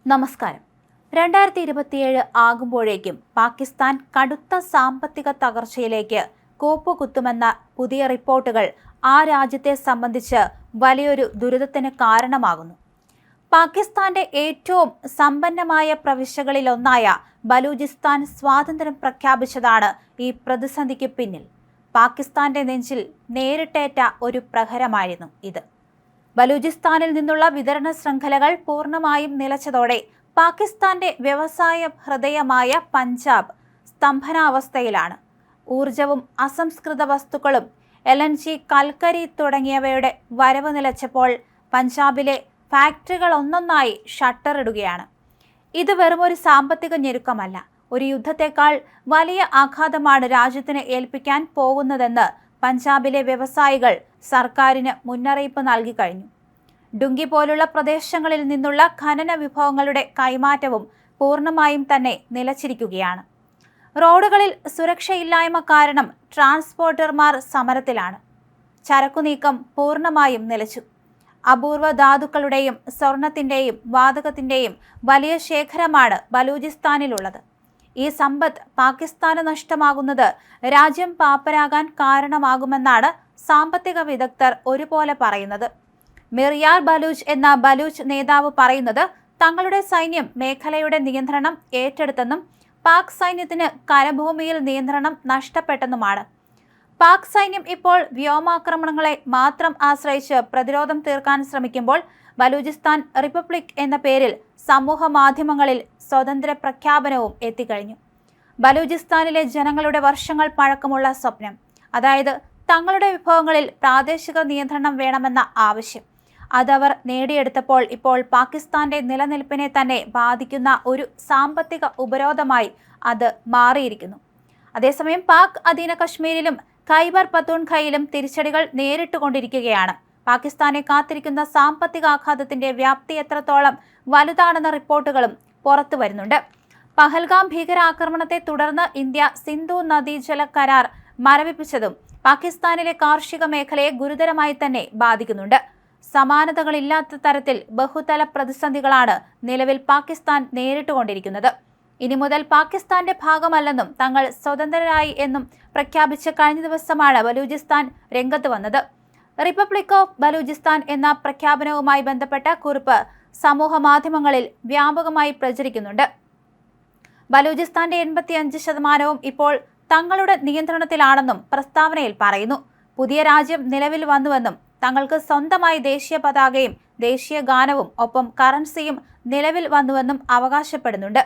നമസ്കാരം. 2027 ആകുമ്പോഴേക്കും പാകിസ്ഥാൻ കടുത്ത സാമ്പത്തിക തകർച്ചയിലേക്ക് കോപ്പുകുത്തുമെന്ന പുതിയ റിപ്പോർട്ടുകൾ ആ രാജ്യത്തെ സംബന്ധിച്ച് വലിയൊരു ദുരിതത്തിന് കാരണമാകുന്നു. പാകിസ്ഥാന്റെ ഏറ്റവും സമ്പന്നമായ പ്രവിശ്യകളിലൊന്നായ ബലൂചിസ്ഥാൻ സ്വാതന്ത്ര്യം പ്രഖ്യാപിച്ചതാണ് ഈ പ്രതിസന്ധിക്ക് പിന്നിൽ. പാകിസ്ഥാന്റെ നെഞ്ചിൽ നേരിട്ടേറ്റ ഒരു പ്രഹരമായിരുന്നു ഇത്. ബലൂചിസ്ഥാനിൽ നിന്നുള്ള വിതരണ ശൃംഖലകൾ പൂർണ്ണമായും നിലച്ചതോടെ പാകിസ്ഥാന്റെ വ്യവസായ ഹൃദയമായ പഞ്ചാബ് സ്തംഭനാവസ്ഥയിലാണ്. ഊർജവും അസംസ്കൃത വസ്തുക്കളും LNG, കൽക്കരി തുടങ്ങിയവയുടെ വരവ് നിലച്ചപ്പോൾ പഞ്ചാബിലെ ഫാക്ടറികൾ ഒന്നൊന്നായി ഷട്ടറിടുകയാണ്. ഇത് വെറുമൊരു സാമ്പത്തിക ഞെരുക്കമല്ല, ഒരു യുദ്ധത്തെക്കാൾ വലിയ ആഘാതമാണ് രാജ്യത്തിന് ഏൽപ്പിക്കാൻ പോകുന്നതെന്ന് പഞ്ചാബിലെ വ്യവസായികൾ സർക്കാരിന് മുന്നറിയിപ്പ് നൽകി കഴിഞ്ഞു. ഡുങ്കി പോലുള്ള പ്രദേശങ്ങളിൽ നിന്നുള്ള ഖനന വിഭവങ്ങളുടെ കൈമാറ്റവും പൂർണ്ണമായും തന്നെ നിലച്ചിരിക്കുകയാണ്. റോഡുകളിൽ സുരക്ഷയില്ലായ്മ കാരണം ട്രാൻസ്പോർട്ടർമാർ സമരത്തിലാണ്. ചരക്കുനീക്കം പൂർണ്ണമായും നിലച്ചു. അപൂർവ ധാതുക്കളുടെയും സ്വർണത്തിന്റെയും വാതകത്തിന്റെയും വലിയ ശേഖരമാണ് ബലൂചിസ്ഥാനിലുള്ളത്. ഈ സമ്പത്ത് പാകിസ്ഥാന് നഷ്ടമാകുന്നത് രാജ്യം പാപ്പരാകാൻ കാരണമാകുമെന്നാണ് സാമ്പത്തിക വിദഗ്ധർ ഒരുപോലെ പറയുന്നത്. മിർയാർ ബലൂച്ച് എന്ന ബലൂച്ച് നേതാവ് പറയുന്നത് തങ്ങളുടെ സൈന്യം മേഖലയുടെ നിയന്ത്രണം ഏറ്റെടുത്തെന്നും പാക് സൈന്യത്തിന് കരഭൂമിയിൽ നിയന്ത്രണം നഷ്ടപ്പെട്ടെന്നുമാണ്. പാക് സൈന്യം ഇപ്പോൾ വ്യോമാക്രമണങ്ങളെ മാത്രം ആശ്രയിച്ച് പ്രതിരോധം തീർക്കാൻ ശ്രമിക്കുമ്പോൾ ബലൂചിസ്ഥാൻ റിപ്പബ്ലിക് എന്ന പേരിൽ സമൂഹ മാധ്യമങ്ങളിൽ സ്വതന്ത്ര പ്രഖ്യാപനവും എത്തിക്കഴിഞ്ഞു. ബലൂചിസ്ഥാനിലെ ജനങ്ങളുടെ വർഷങ്ങൾ പഴക്കമുള്ള സ്വപ്നം, അതായത് തങ്ങളുടെ വിഭവങ്ങളിൽ പ്രാദേശിക നിയന്ത്രണം വേണമെന്ന ആവശ്യം, അതവർ നേടിയെടുത്തപ്പോൾ ഇപ്പോൾ പാകിസ്ഥാന്റെ നിലനിൽപ്പിനെ തന്നെ ബാധിക്കുന്ന ഒരു സാമ്പത്തിക ഉപരോധമായി അത് മാറിയിരിക്കുന്നു. അതേസമയം പാക് അധീന കശ്മീരിലും ഖൈബർ പത്തൂൺഖയിലും തിരിച്ചടികൾ നേരിട്ടുകൊണ്ടിരിക്കുകയാണ്. പാകിസ്ഥാനെ കാത്തിരിക്കുന്ന സാമ്പത്തിക ആഘാതത്തിന്റെ വ്യാപ്തി എത്രത്തോളം വലുതാണെന്ന റിപ്പോർട്ടുകളും പുറത്തു വരുന്നുണ്ട്. പഹൽഗാം ഭീകരാക്രമണത്തെ തുടർന്ന് ഇന്ത്യ സിന്ധു നദീജല കരാർ മരവിപ്പിച്ചതും പാകിസ്ഥാനിലെ കാർഷിക മേഖലയെ ഗുരുതരമായി തന്നെ ബാധിക്കുന്നുണ്ട്. സമാനതകളില്ലാത്ത തരത്തിൽ ബഹുതല പ്രതിസന്ധികളാണ് നിലവിൽ പാകിസ്ഥാൻ നേരിട്ടുകൊണ്ടിരിക്കുന്നത്. ഇനി മുതൽ പാകിസ്ഥാന്റെ ഭാഗമല്ലെന്നും തങ്ങൾ സ്വതന്ത്രരായി എന്നും പ്രഖ്യാപിച്ച് കഴിഞ്ഞ ദിവസമാണ് ബലൂചിസ്ഥാൻ രംഗത്ത് വന്നത്. റിപ്പബ്ലിക് ഓഫ് ബലൂചിസ്ഥാൻ എന്ന പ്രഖ്യാപനവുമായി ബന്ധപ്പെട്ട കുറിപ്പ് സമൂഹ മാധ്യമങ്ങളിൽ വ്യാപകമായി പ്രചരിക്കുന്നുണ്ട്. ബലൂചിസ്ഥാന്റെ 85% ഇപ്പോൾ തങ്ങളുടെ നിയന്ത്രണത്തിലാണെന്നും പ്രസ്താവനയിൽ പറയുന്നു. പുതിയ രാജ്യം നിലവിൽ വന്നുവെന്നും തങ്ങൾക്ക് സ്വന്തമായി ദേശീയ പതാകയും ദേശീയ ഗാനവും ഒപ്പം കറൻസിയും നിലവിൽ വന്നുവെന്നും അവകാശപ്പെടുന്നുണ്ട്.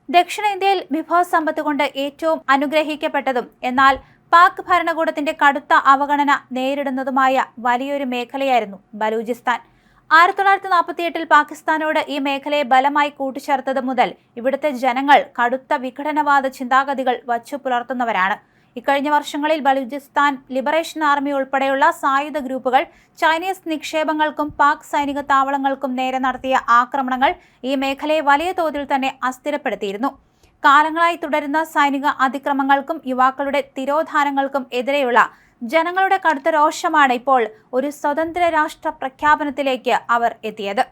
ദക്ഷിണേന്ത്യയിൽ വിഭവസമ്പത്ത് കൊണ്ട് ഏറ്റവും അനുഗ്രഹിക്കപ്പെട്ടതും എന്നാൽ പാക് ഭരണകൂടത്തിന്റെ കടുത്ത അവഗണന നേരിടുന്നതുമായ വലിയൊരു മേഖലയായിരുന്നു ബലൂചിസ്ഥാൻ. 1948 പാകിസ്ഥാനോട് ഈ മേഖലയെ ബലമായി കൂട്ടിച്ചേർത്തത് മുതൽ ഇവിടുത്തെ ജനങ്ങൾ കടുത്ത വിഘടനവാദ ചിന്താഗതികൾ വച്ചു പുലർത്തുന്നവരാണ്. ഇക്കഴിഞ്ഞ വർഷങ്ങളിൽ ബലൂചിസ്ഥാൻ ലിബറേഷൻ ആർമി ഉൾപ്പെടെയുള്ള സായുധ ഗ്രൂപ്പുകൾ ചൈനീസ് നിക്ഷേപങ്ങൾക്കും പാക് സൈനിക താവളങ്ങൾക്കും നേരെ നടത്തിയ ആക്രമണങ്ങൾ ഈ മേഖലയെ വലിയ തോതിൽ തന്നെ അസ്ഥിരപ്പെടുത്തിയിരുന്നു. കാലങ്ങളായി തുടരുന്ന സൈനിക അതിക്രമങ്ങൾക്കും യുവാക്കളുടെ തിരോധാനങ്ങൾക്കും എതിരെയുള്ള ജനങ്ങളുടെ കടുത്ത രോഷമാണ് ഇപ്പോൾ ഒരു സ്വതന്ത്ര രാഷ്ട്ര പ്രഖ്യാപനത്തിലേക്ക് അവർ എത്തിയത്.